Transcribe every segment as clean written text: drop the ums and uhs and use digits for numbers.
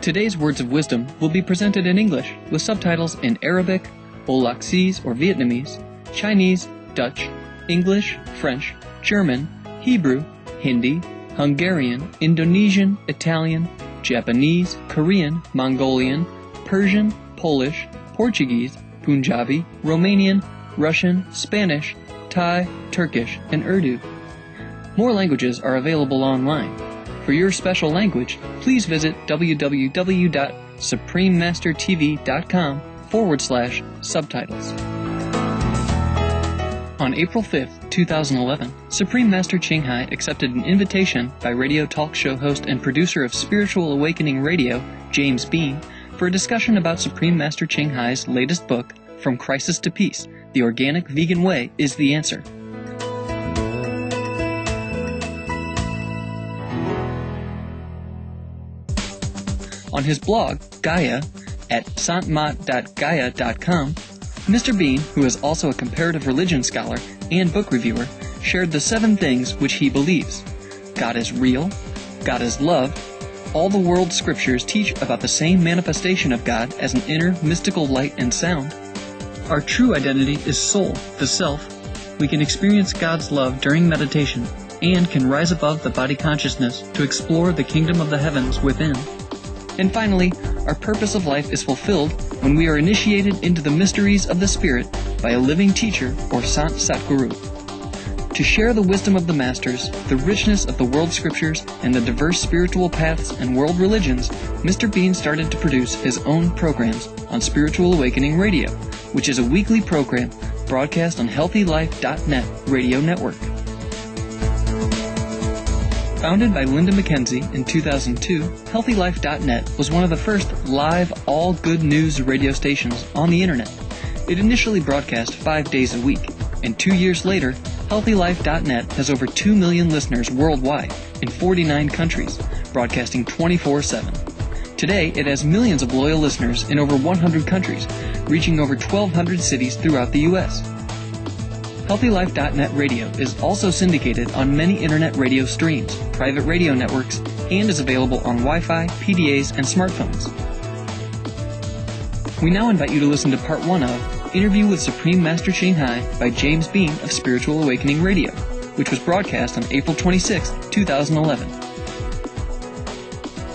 Today's words of wisdom will be presented in English with subtitles in Arabic, Olaxese or Vietnamese, Chinese, Dutch, English, French, German, Hebrew, Hindi, Hungarian, Indonesian, Italian, Japanese, Korean, Mongolian, Persian, Polish, Portuguese, Punjabi, Romanian, Russian, Spanish, Thai, Turkish, and Urdu. More languages are available online. For your special language, please visit www.suprememastertv.com/subtitles. On April 5, 2011, Supreme Master Ching accepted an invitation by radio talk show host and producer of Spiritual Awakening Radio, James Bean, for a discussion about Supreme Master Ching Hai's latest book, From Crisis to Peace, The Organic Vegan Way is the Answer. On his blog, Gaia, at santmat.gaia.com, Mr. Bean, who is also a comparative religion scholar and book reviewer, shared the 7 things which he believes. God is real, God is love, all the world's scriptures teach about the same manifestation of God as an inner mystical light and sound. Our true identity is soul, the self. We can experience God's love during meditation and can rise above the body consciousness to explore the kingdom of the heavens within. And finally, our purpose of life is fulfilled when we are initiated into the mysteries of the Spirit by a living teacher or Sant Satguru. To share the wisdom of the Masters, the richness of the world scriptures, and the diverse spiritual paths and world religions, Mr. Bean started to produce his own programs on Spiritual Awakening Radio, which is a weekly program broadcast on HealthyLife.net radio network. Founded by Linda McKenzie in 2002, HealthyLife.net was one of the first live all-good-news radio stations on the Internet. It initially broadcast 5 days a week, and 2 years later, HealthyLife.net has over 2 million listeners worldwide in 49 countries, broadcasting 24/7. Today, it has millions of loyal listeners in over 100 countries, reaching over 1,200 cities throughout the U.S. HealthyLife.net radio is also syndicated on many internet radio streams, private radio networks, and is available on Wi-Fi, PDAs, and smartphones. We now invite you to listen to Part 1 of Interview with Supreme Master Ching by James Bean of Spiritual Awakening Radio, which was broadcast on April 26, 2011.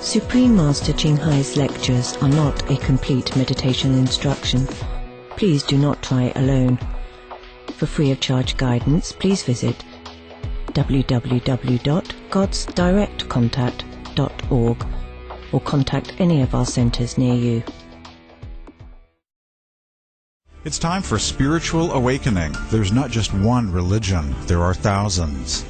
Supreme Master Ching Hai's lectures are not a complete meditation instruction. Please do not try alone. For free of charge guidance, please visit www.godsdirectcontact.org or contact any of our centers near you. It's time for Spiritual Awakening. There's not just one religion, there are thousands.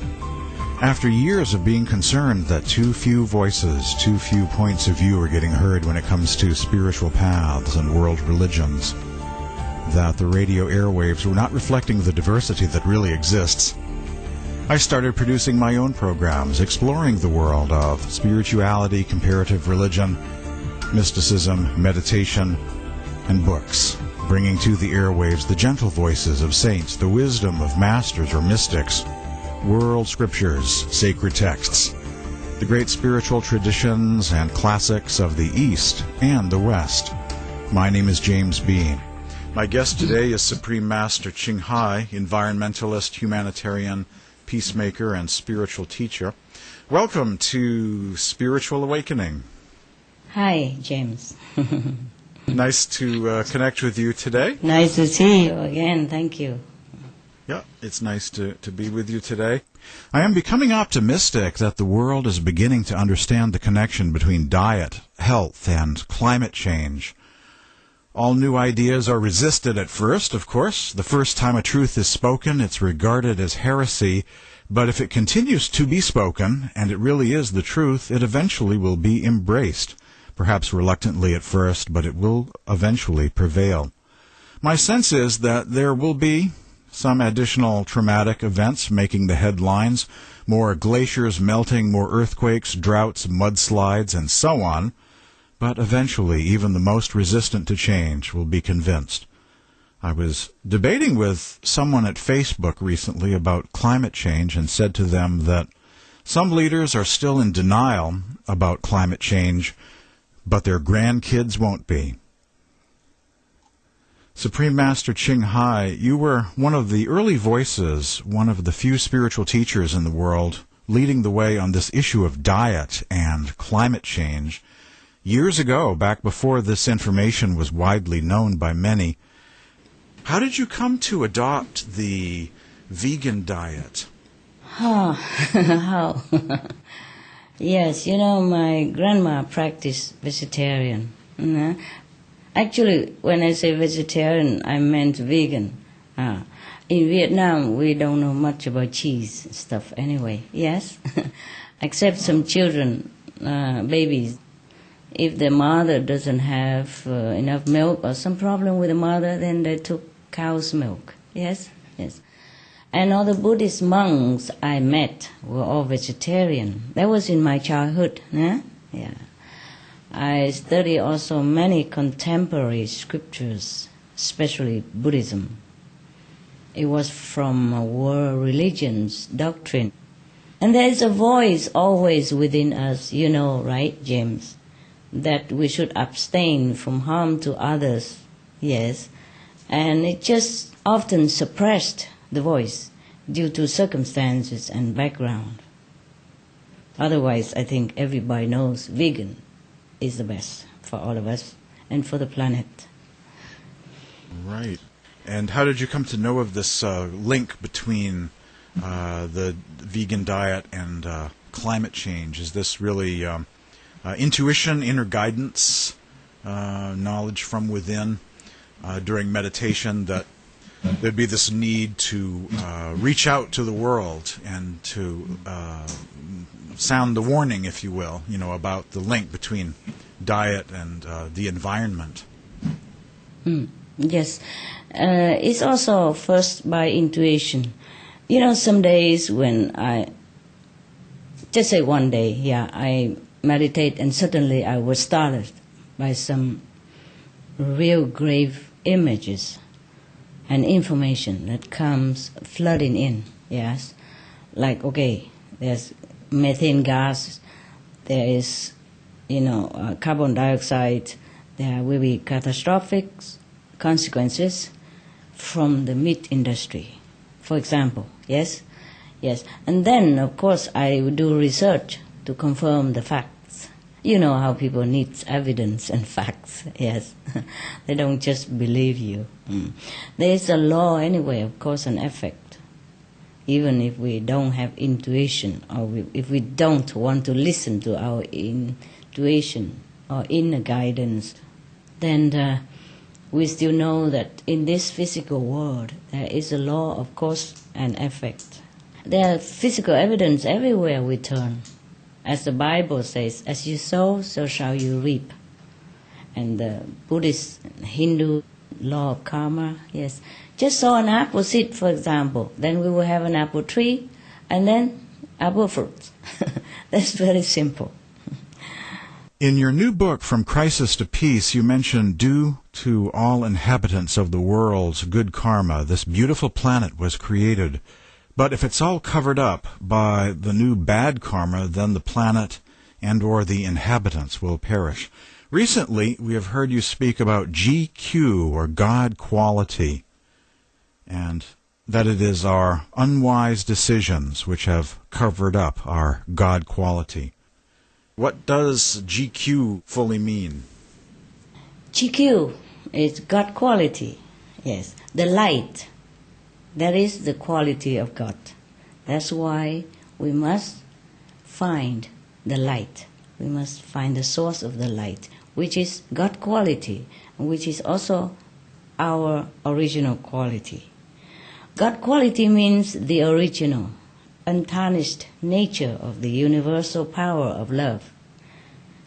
After years of being concerned that too few voices, too few points of view are getting heard when it comes to spiritual paths and world religions, that the radio airwaves were not reflecting the diversity that really exists, I started producing my own programs exploring the world of spirituality, comparative religion, mysticism, meditation, and books, bringing to the airwaves the gentle voices of saints, the wisdom of masters or mystics, world scriptures, sacred texts, the great spiritual traditions and classics of the East and the West. My name is James Bean. My guest today is Supreme Master Ching Hai, environmentalist, humanitarian, peacemaker, and spiritual teacher. Welcome to Spiritual Awakening. Hi, James. Nice to connect with you today. Nice to see you again. Thank you. Yeah, it's nice to be with you today. I am becoming optimistic that the world is beginning to understand the connection between diet, health, and climate change. All new ideas are resisted at first, of course. The first time a truth is spoken, it's regarded as heresy. But if it continues to be spoken, and it really is the truth, it eventually will be embraced. Perhaps reluctantly at first, but it will eventually prevail. My sense is that there will be some additional traumatic events making the headlines, more glaciers melting, more earthquakes, droughts, mudslides, and so on. But eventually, even the most resistant to change will be convinced. I was debating with someone at Facebook recently about climate change and said to them that Some leaders are still in denial about climate change, but their grandkids won't be. Supreme Master Ching Hai, you were one of the early voices, one of the few spiritual teachers in the world, leading the way on this issue of diet and climate change. Years ago, back before this information was widely known by many, how did you come to adopt the vegan diet? How? Yes, my grandma practiced vegetarian. Actually, when I say vegetarian, I meant vegan. In Vietnam, we don't know much about cheese stuff anyway, yes? Except some children, babies. If the mother doesn't have enough milk or some problem with the mother, then they took cow's milk, yes? Yes. And all the Buddhist monks I met were all vegetarian. That was in my childhood, yeah. I study also many contemporary scriptures, especially Buddhism. It was from world religions, doctrine. And there is a voice always within us, right, James? That we should abstain from harm to others, yes. And it just often suppressed the voice due to circumstances and background. Otherwise, I think everybody knows vegan is the best for all of us and for the planet. Right. And how did you come to know of this link between the vegan diet and climate change? Is this really intuition, inner guidance, knowledge from within during meditation that there'd be this need to reach out to the world and to sound the warning, if you will, about the link between diet and the environment? Yes. It's also first by intuition. Some days when just say one day, I meditate and suddenly I was startled by some real grave images and information that comes flooding in, yes. Like, okay, there's methane gas, there is, carbon dioxide, there will be catastrophic consequences from the meat industry, for example, yes? Yes. And then, of course, I would do research to confirm the facts. You know how people need evidence and facts, yes. They don't just believe you. There is a law anyway of cause and effect. Even if we don't have intuition, or if we don't want to listen to our intuition or inner guidance, then we still know that in this physical world there is a law of cause and effect. There are physical evidence everywhere we turn. As the Bible says, as you sow, so shall you reap. And the Buddhist, Hindu law of karma, yes. Just sow an apple seed, for example, then we will have an apple tree, and then apple fruit. That's very simple. In your new book, From Crisis to Peace, you mentioned, due to all inhabitants of the world's good karma, this beautiful planet was created. But if it's all covered up by the new bad karma, then the planet and or the inhabitants will perish. Recently, we have heard you speak about GQ, or God quality, and that it is our unwise decisions which have covered up our God quality. What does GQ fully mean? GQ is God quality, yes, the light. That is the quality of God. That's why we must find the light. We must find the source of the light, which is God quality, which is also our original quality. God quality means the original, untarnished nature of the universal power of love.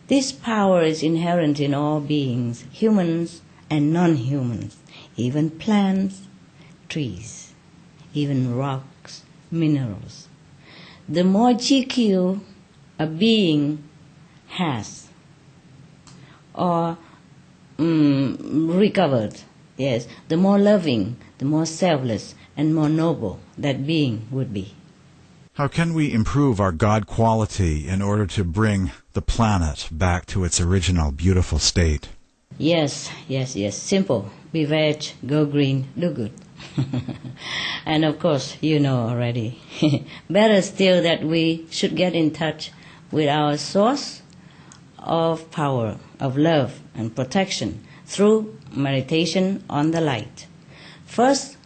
This power is inherent in all beings, humans and non-humans, even plants, trees, even rocks, minerals. The more GQ a being has, or recovered, yes, the more loving, the more selfless, and more noble that being would be. How can we improve our God quality in order to bring the planet back to its original beautiful state? Yes. Simple. Be veg, go green, do good. And of course, you know already. Better still that we should get in touch with our source of power, of love and protection through meditation on the light. First,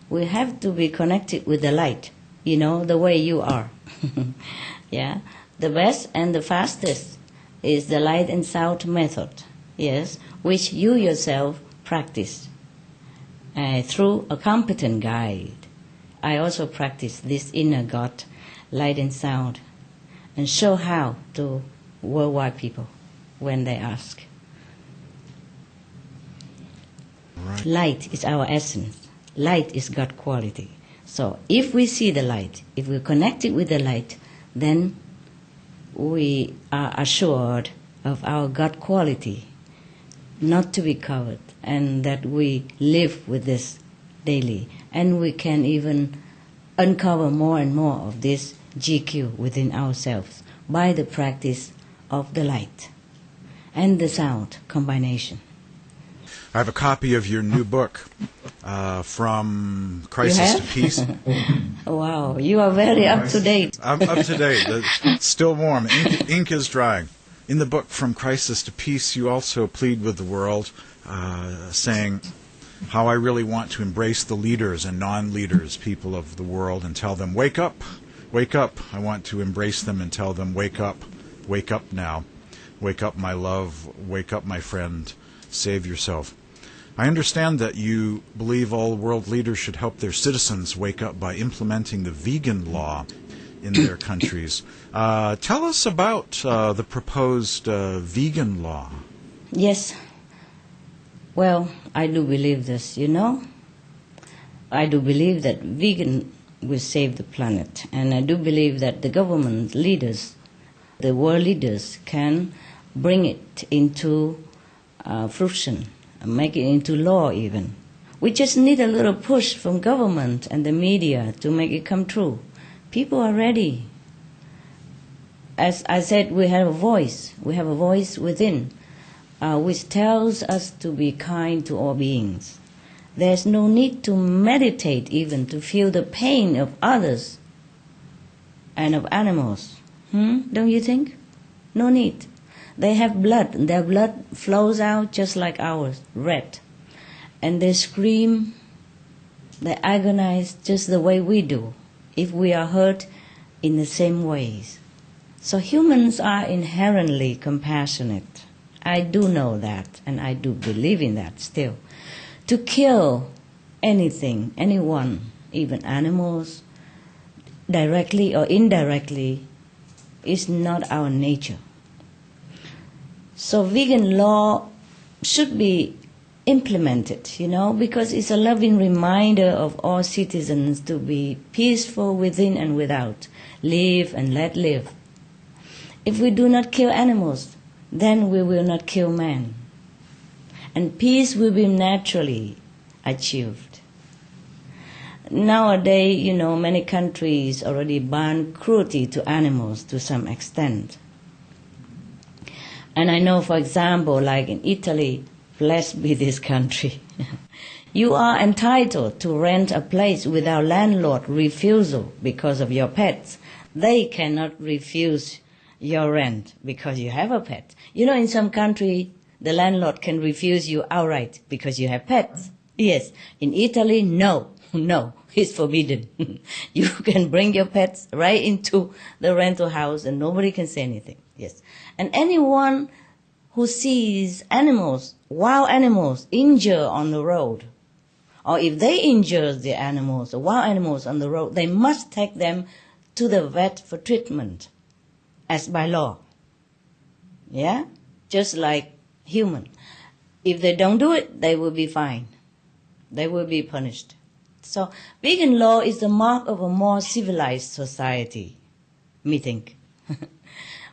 we have to be connected with the light, the way you are. Yeah, the best and the fastest is the light and sound method, yes, which you yourself practice through a competent guide. I also practice this inner God, light and sound, and show how to worldwide people when they ask. Right. Light is our essence. Light is God quality. So if we see the light, if we're connected with the light, then we are assured of our God quality, not to be covered, and that we live with this daily. And we can even uncover more and more of this GQ within ourselves by the practice of the light and the sound combination. I have a copy of your new book, From Crisis to Peace. Wow, you are very up to date. I'm up to date. It's still warm. Ink is drying. In the book, From Crisis to Peace, you also plead with the world, saying how I really want to embrace the leaders and non-leaders, people of the world, and tell them, wake up, wake up. I want to embrace them and tell them, wake up now. Wake up, my love. Wake up, my friend. Save yourself. I understand that you believe all world leaders should help their citizens wake up by implementing the vegan law in their countries. Tell us about the proposed vegan law. Yes. Well, I do believe this, I do believe that vegan will save the planet. And I do believe that the government leaders, the world leaders, can bring it into fruition, make it into law even. We just need a little push from government and the media to make it come true. People are ready. As I said, we have a voice. We have a voice within, which tells us to be kind to all beings. There's no need to meditate even to feel the pain of others and of animals. Don't you think? No need. They have blood. Their blood flows out just like ours, red. And they scream, they agonize just the way we do, if we are hurt in the same ways. So humans are inherently compassionate. I do know that, and I do believe in that still. To kill anything, anyone, even animals, directly or indirectly, is not our nature. So vegan law should be implemented, because it's a loving reminder of all citizens to be peaceful within and without, live and let live. If we do not kill animals, then we will not kill man. And peace will be naturally achieved. Nowadays, many countries already ban cruelty to animals to some extent. And I know, for example, like in Italy, blessed be this country, you are entitled to rent a place without landlord refusal because of your pets. They cannot refuse your rent because you have a pet. In some country, the landlord can refuse you outright because you have pets. Yes. In Italy, no, it's forbidden. You can bring your pets right into the rental house and nobody can say anything. Yes. And anyone who sees animals, wild animals, injured on the road, or if they injure the animals, the wild animals on the road, they must take them to the vet for treatment, as by law. Yeah? Just like human. If they don't do it, they will be fined. They will be punished. So vegan law is the mark of a more civilized society, me think.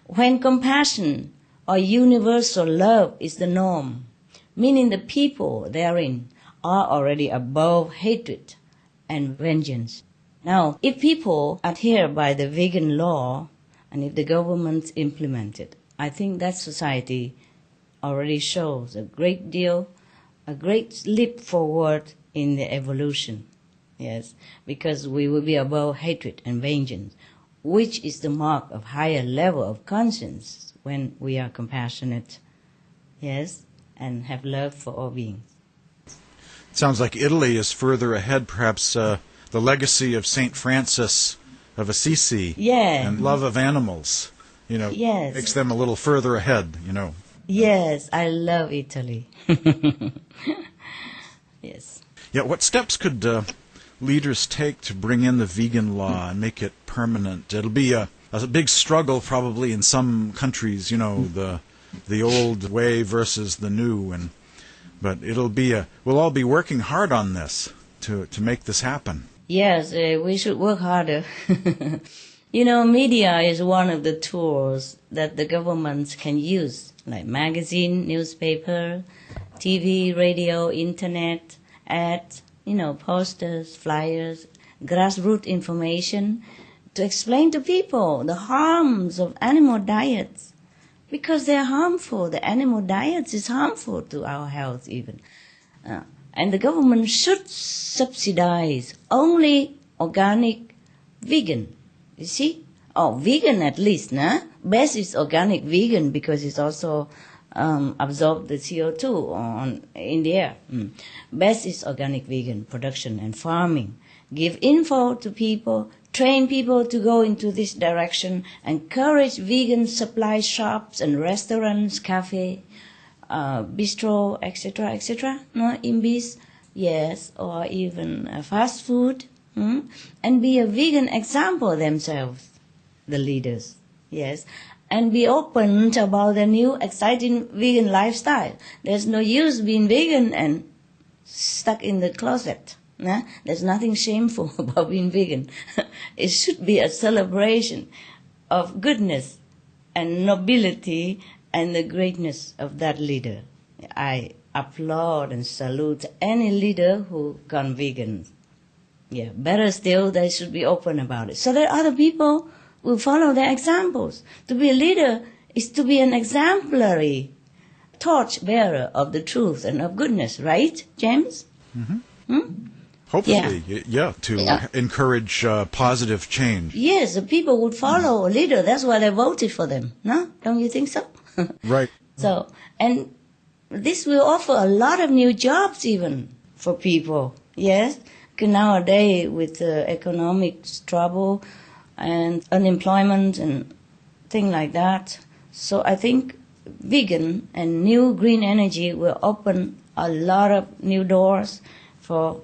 When compassion or universal love is the norm, meaning the people therein are already above hatred and vengeance. Now, if people adhere by the vegan law, and if the government implement it, I think that society already shows a great leap forward in the evolution. Yes, because we will be above hatred and vengeance, which is the mark of higher level of conscience when we are compassionate, yes, and have love for all beings. Sounds like Italy is further ahead, perhaps the legacy of St. Francis of Assisi and love of animals, makes them a little further ahead, Yes, I love Italy. Yes. Yeah, what steps could leaders take to bring in the vegan law and make it permanent? It'll be a big struggle probably in some countries, the old way versus the new, but we'll all be working hard on this to make this happen. Yes, we should work harder. Media is one of the tools that the governments can use, like magazine, newspaper, TV, radio, internet, ads, posters, flyers, grassroots information to explain to people the harms of animal diets, because they are harmful. The animal diets is harmful to our health even. And the government should subsidize only organic vegan. You see? Vegan at least, nah? Best is organic vegan because it's also absorb the CO2 in the air. Best is organic vegan production and farming. Give info to people, train people to go into this direction, encourage vegan supply shops and restaurants, cafe, bistro, etc., no, imbis, yes, or even fast food, and be a vegan example themselves, the leaders, yes, and be open about the new exciting vegan lifestyle. There's no use being vegan and stuck in the closet. Nah? There's nothing shameful about being vegan. It should be a celebration of goodness and nobility and the greatness of that leader. I applaud and salute any leader who gone vegan. Yeah, better still, they should be open about it, so that other people will follow their examples. To be a leader is to be an exemplary torch bearer of the truth and of goodness, right, James? Mm-hmm. Hopefully, to encourage positive change. Yes, the people would follow a leader. That's why they voted for them. No? Don't you think so? Right. So, and this will offer a lot of new jobs even for people. Yes? Because nowadays, with economic trouble and unemployment and things like that, so I think vegan and new green energy will open a lot of new doors for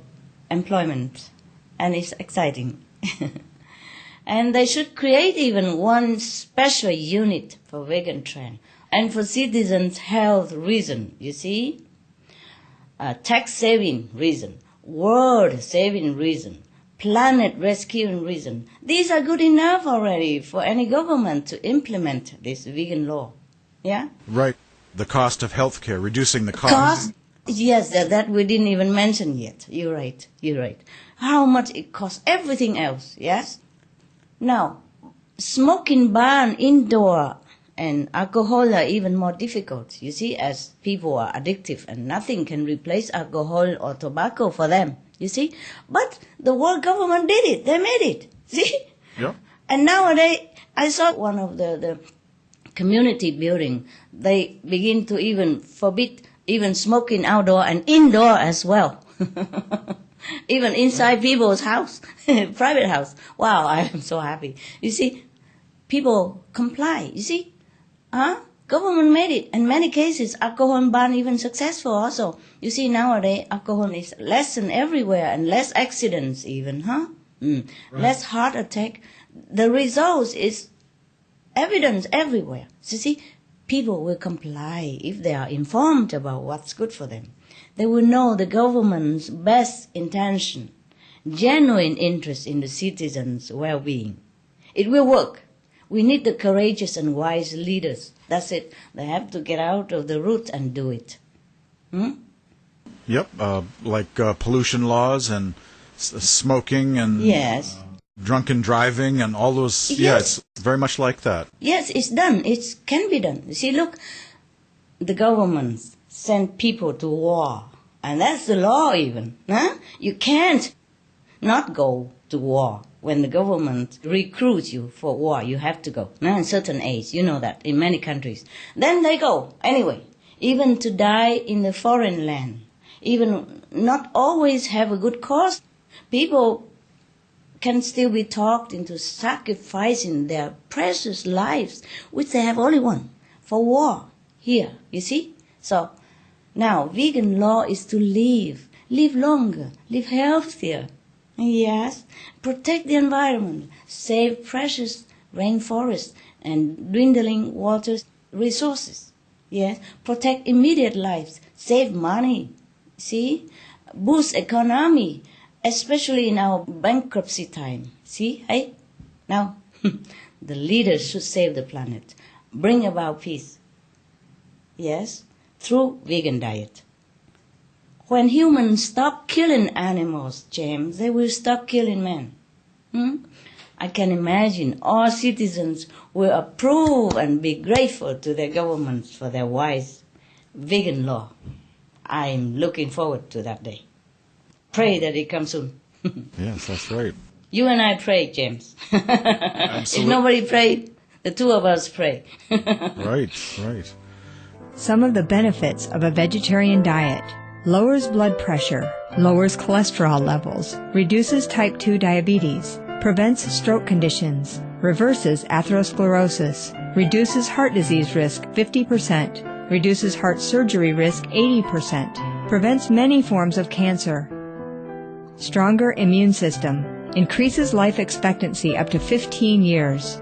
employment, and it's exciting. And they should create even one special unit for vegan trend and for citizens' health reason, you see, tax saving reason, world saving reason, planet rescuing reason. These are good enough already for any government to implement this vegan law. Yeah? Right. The cost of healthcare, reducing the cost. Yes, that we didn't even mention yet. You're right. How much it costs, everything else, yes? Now, smoking ban indoor and alcohol are even more difficult, you see, as people are addictive and nothing can replace alcohol or tobacco for them, you see? But the world government did it. They made it, see? Yeah. And nowadays, I saw one of the community building, they begin to even forbid even smoking outdoor and indoor as well. Even inside people's house, private house. Wow, I am so happy. You see, people comply. You see, government made it. In many cases, alcohol ban even successful also. You see, nowadays, alcohol is less than everywhere and less accidents even, Right. Less heart attack. The results is evidence everywhere. So see, people will comply if they are informed about what's good for them. They will know the government's best intention, genuine interest in the citizens' well-being. It will work. We need the courageous and wise leaders. That's it. They have to get out of the root and do it. Yep, like pollution laws and smoking and yes. drunken driving and all those. Yes. Yeah, it's very much like that. Yes, it's done. It can be done. You see, look, the government send people to war, and that's the law even. Huh? You can't not go to war. When the government recruits you for war, you have to go. Now, in certain age, you know that, in many countries. Then they go, anyway, even to die in the foreign land, even not always have a good cause. People can still be talked into sacrificing their precious lives, which they have only one, for war here, you see? So, now, vegan law is to live longer, live healthier. Yes, protect the environment, save precious rainforests and dwindling water resources. Yes, protect immediate lives, save money, see, boost economy, especially in our bankruptcy time. See, hey, now the leaders should save the planet, bring about peace. Yes, through vegan diet. When humans stop killing animals, James, they will stop killing men. I can imagine all citizens will approve and be grateful to their governments for their wise vegan law. I'm looking forward to that day. Pray that it comes soon. Yes, that's right. You and I pray, James. Absolutely. If nobody prayed, the two of us pray. Right, right. Some of the benefits of a vegetarian diet: lowers blood pressure, lowers cholesterol levels, reduces type 2 diabetes, prevents stroke conditions, reverses atherosclerosis, reduces heart disease risk 50%, reduces heart surgery risk 80%, prevents many forms of cancer. Stronger immune system, increases life expectancy up to 15 years.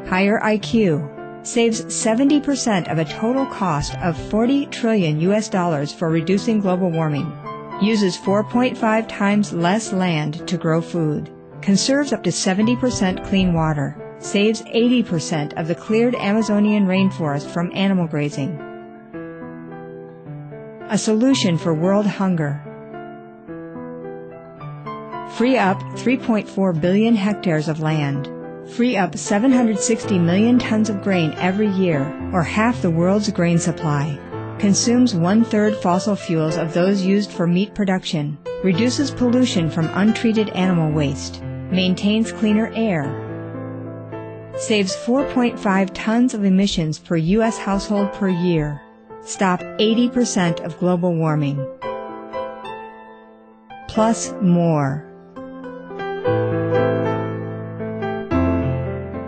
Higher IQ, saves 70% of a total cost of $40 trillion for reducing global warming, uses 4.5 times less land to grow food, conserves up to 70% clean water, saves 80% of the cleared Amazonian rainforest from animal grazing. A solution for world hunger. Free up 3.4 billion hectares of land. Free up 760 million tons of grain every year, or half the world's grain supply. Consumes 1/3 fossil fuels of those used for meat production. Reduces pollution from untreated animal waste. Maintains cleaner air. Saves 4.5 tons of emissions per U.S. household per year. Stop 80% of global warming. Plus more.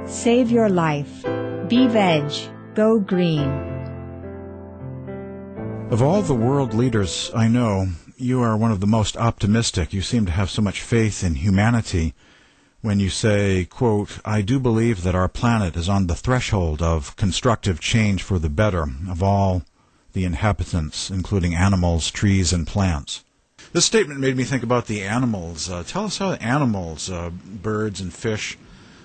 Save your life. Be veg. Go green. Of all the world leaders I know, you are one of the most optimistic. You seem to have so much faith in humanity when you say, quote, "I do believe that our planet is on the threshold of constructive change for the better of all the inhabitants, including animals, trees, and plants." This statement made me think about the animals. Tell us how animals, birds and fish,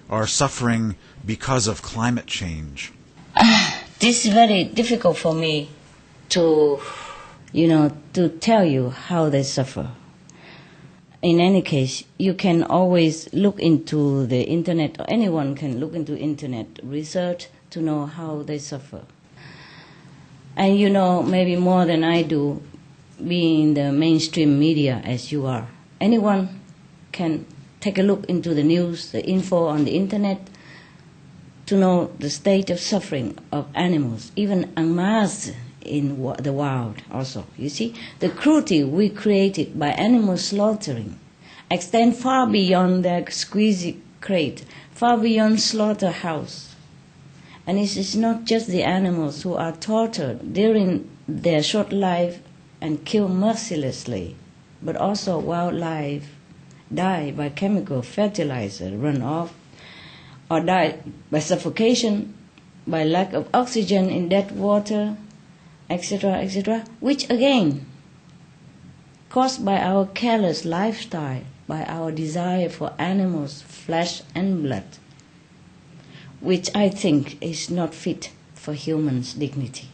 are suffering because of climate change. This is very difficult for me to tell you how they suffer. In any case, you can always look into the internet, or anyone can look into internet research to know how they suffer. And you know, maybe more than I do, being in the mainstream media as you are. Anyone can take a look into the news, the info on the internet, to know the state of suffering of animals, even en masse in the wild also. You see, the cruelty we created by animal slaughtering extend far beyond their squeezy crate, far beyond slaughterhouse. And it is not just the animals who are tortured during their short life and killed mercilessly, but also wildlife die by chemical fertilizer runoff, or die by suffocation, by lack of oxygen in dead water, etc., which again, caused by our careless lifestyle, by our desire for animals' flesh and blood, which I think is not fit for humans' dignity.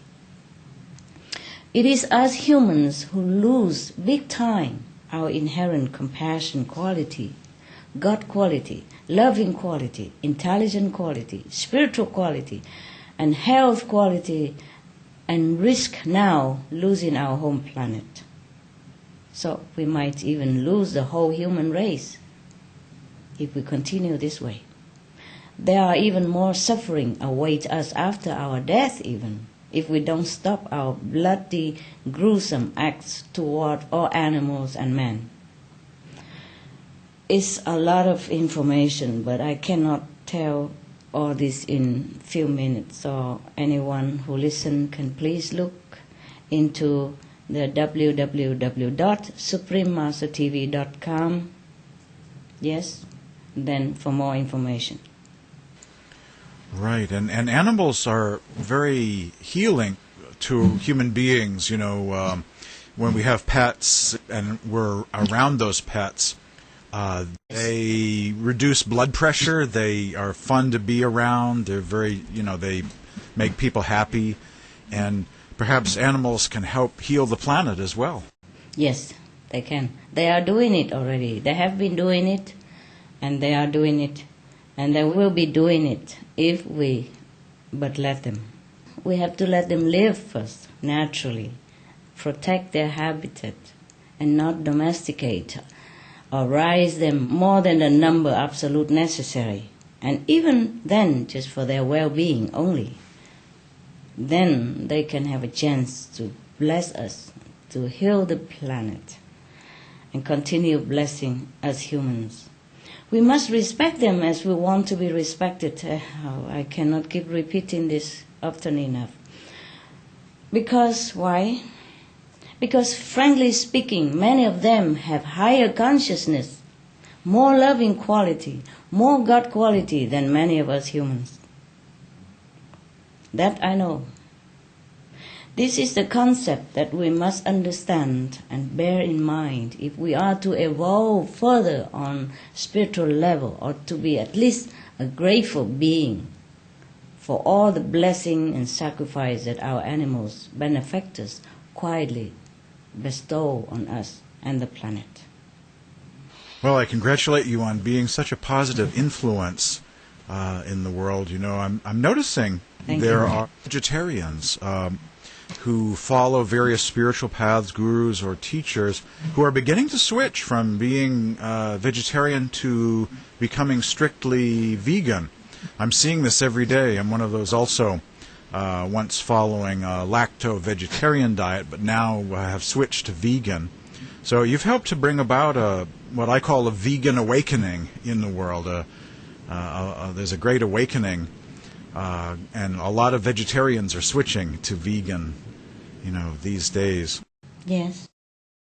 It is us humans who lose big time our inherent compassion quality God quality, loving quality, intelligent quality, spiritual quality, and health quality, and risk now losing our home planet. So we might even lose the whole human race if we continue this way. There are even more suffering await us after our death even, if we don't stop our bloody, gruesome acts toward all animals and man. It's a lot of information, but I cannot tell all this in few minutes. So anyone who listens can please look into the www.suprememastertv.com. Yes, then for more information. Right, and animals are very healing to human beings. When we have pets and we're around those pets, they reduce blood pressure. They are fun to be around. They're very, they make people happy, and perhaps animals can help heal the planet as well. Yes, they can. They are doing it already. They have been doing it, and they are doing it, and they will be doing it if we but let them. We have to let them live first, naturally, protect their habitat, and not domesticate or raise them more than the number absolute necessary, and even then just for their well-being only. Then they can have a chance to bless us, to heal the planet, and continue blessing us humans. We must respect them as we want to be respected. I cannot keep repeating this often enough. Because, why? Because frankly speaking, many of them have higher consciousness, more loving quality, more God quality than many of us humans. That I know. This is the concept that we must understand and bear in mind if we are to evolve further on spiritual level, or to be at least a grateful being for all the blessing and sacrifice that our animals, benefactors, quietly bestow on us and the planet. Well, I congratulate you on being such a positive influence in the world. I'm noticing there are vegetarians who follow various spiritual paths, gurus or teachers, who are beginning to switch from being vegetarian to becoming strictly vegan. I'm seeing this every day. I'm one of those also, once following a lacto-vegetarian diet, but now have switched to vegan. So you've helped to bring about what I call a vegan awakening in the world. There's a great awakening. And a lot of vegetarians are switching to vegan, these days. Yes.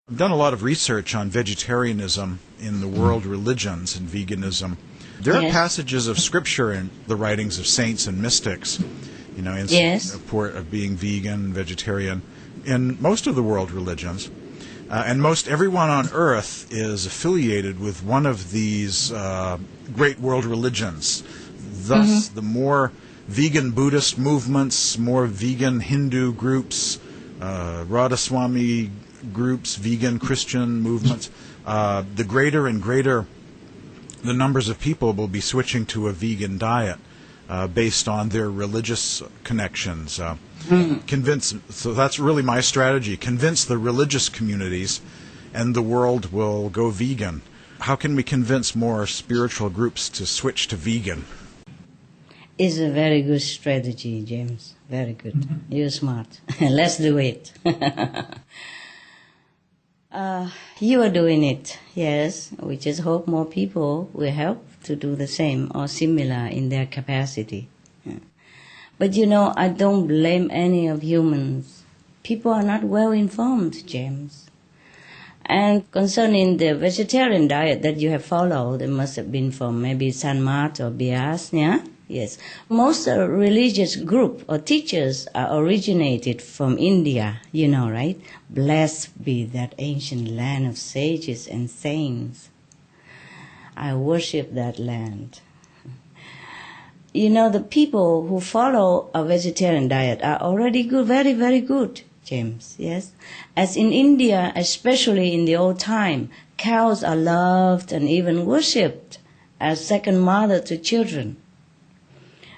I've done a lot of research on vegetarianism in the world religions and veganism. There are passages of scripture in the writings of saints and mystics, in support of being vegan, vegetarian, in most of the world religions. And most everyone on earth is affiliated with one of these great world religions. Thus, the more vegan Buddhist movements, more vegan Hindu groups, Radhaswami groups, vegan Christian movements, the greater and greater the numbers of people will be switching to a vegan diet based on their religious connections. So that's really my strategy, convince the religious communities and the world will go vegan. How can we convince more spiritual groups to switch to vegan? It's a very good strategy, James. Very good. You're smart. Let's do it. You are doing it, yes. We just hope more people will help to do the same or similar in their capacity. But I don't blame any of humans. People are not well informed, James. And concerning the vegetarian diet that you have followed, it must have been from maybe Sanmat or Bias, yeah? Yes. Most religious group or teachers are originated from India, right? Blessed be that ancient land of sages and saints. I worship that land. The people who follow a vegetarian diet are already good, very, very good. James, yes? As in India, especially in the old time, cows are loved and even worshipped as second mother to children.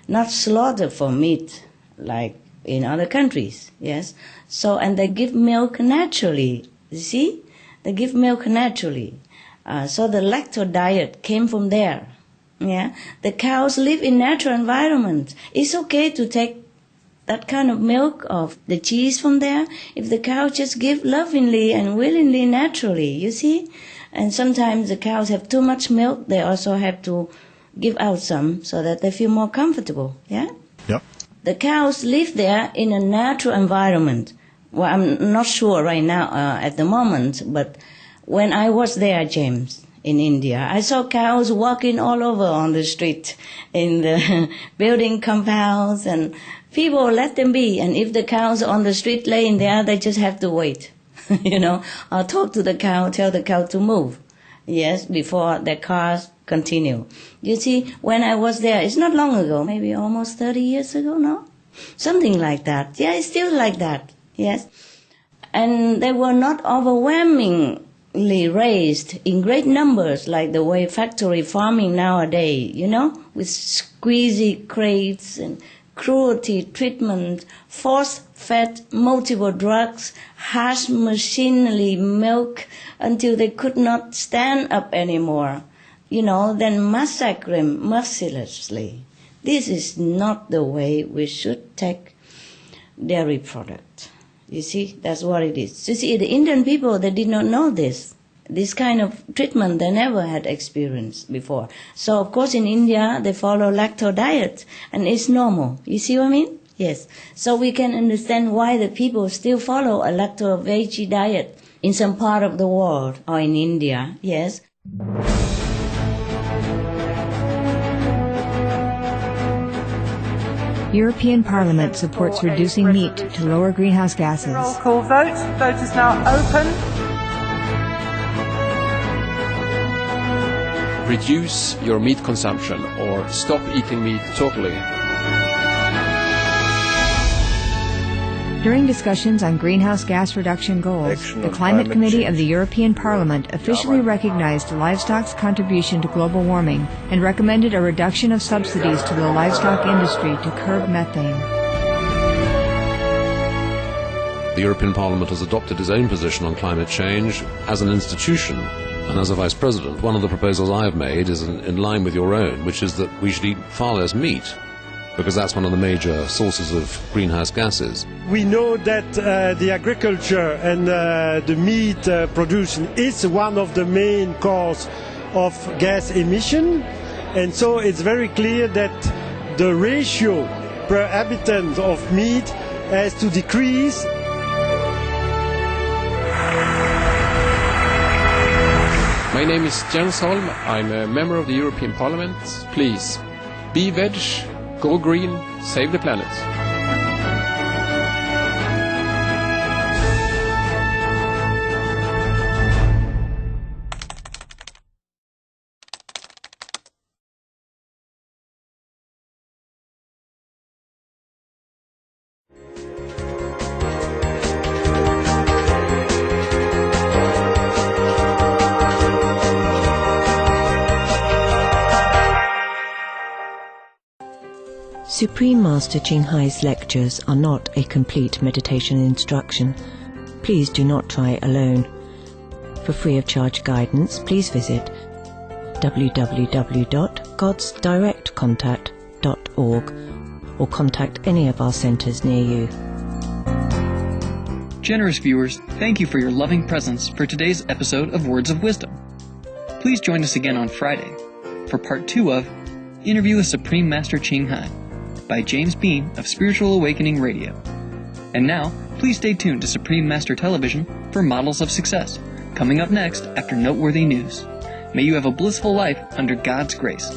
Not slaughtered for meat like in other countries, yes? So, and they give milk naturally, you see? They give milk naturally. So the lacto diet came from there, yeah? The cows live in natural environment. It's okay to take that kind of milk of the cheese from there if the cow just give lovingly and willingly naturally, you see? And sometimes the cows have too much milk, they also have to give out some so that they feel more comfortable, yeah? Yep. The cows live there in a natural environment. Well, I'm not sure right now at the moment, but when I was there, James, in India, I saw cows walking all over on the street, in the building compounds, and people let them be. And if the cows are on the street laying there, they just have to wait, you know, or talk to the cow, tell the cow to move, yes, before the cars continue. You see, when I was there, it's not long ago, maybe almost 30 years ago, no? Something like that. Yeah, it's still like that, yes. And they were not overwhelmingly raised in great numbers like the way factory farming nowadays, you know, with squeezy crates and cruelty treatment, force-fed multiple drugs, harsh machinery milk until they could not stand up anymore, you know, then massacre them mercilessly. This is not the way we should take dairy product. You see, that's what it is. You see, the Indian people, they did not know this. This kind of treatment they never had experienced before. So, of course, in India, they follow lacto diet, and it's normal. You see what I mean? Yes. So we can understand why the people still follow a lacto-veggie diet in some part of the world, or in India, yes. European Parliament supports reducing meat to lower greenhouse gases. Roll call vote. Vote is now open. Reduce your meat consumption or stop eating meat totally. During discussions on greenhouse gas reduction goals, the Climate Committee of the European Parliament officially recognized livestock's contribution to global warming and recommended a reduction of subsidies to the livestock industry to curb methane. The European Parliament has adopted its own position on climate change as an institution. And as a Vice President, one of the proposals I have made is in line with your own, which is that we should eat far less meat, because that's one of the major sources of greenhouse gases. We know that the agriculture and the meat production is one of the main causes of gas emission, and so it's very clear that the ratio per habitant of meat has to decrease. My name is Jens Holm. I'm a member of the European Parliament. Please, be veg, go green, save the planet. Supreme Master Ching Hai's lectures are not a complete meditation instruction. Please do not try alone. For free of charge guidance, please visit www.godsdirectcontact.org or contact any of our centers near you. Generous viewers, thank you for your loving presence for today's episode of Words of Wisdom. Please join us again on Friday for part 2 of Interview with Supreme Master Ching Hai by James Beam of Spiritual Awakening Radio. And now, please stay tuned to Supreme Master Television for Models of Success, coming up next after noteworthy news. May you have a blissful life under God's grace.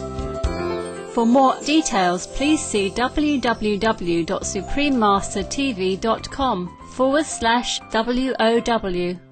For more details, please see www.suprememastertv.com/WOW.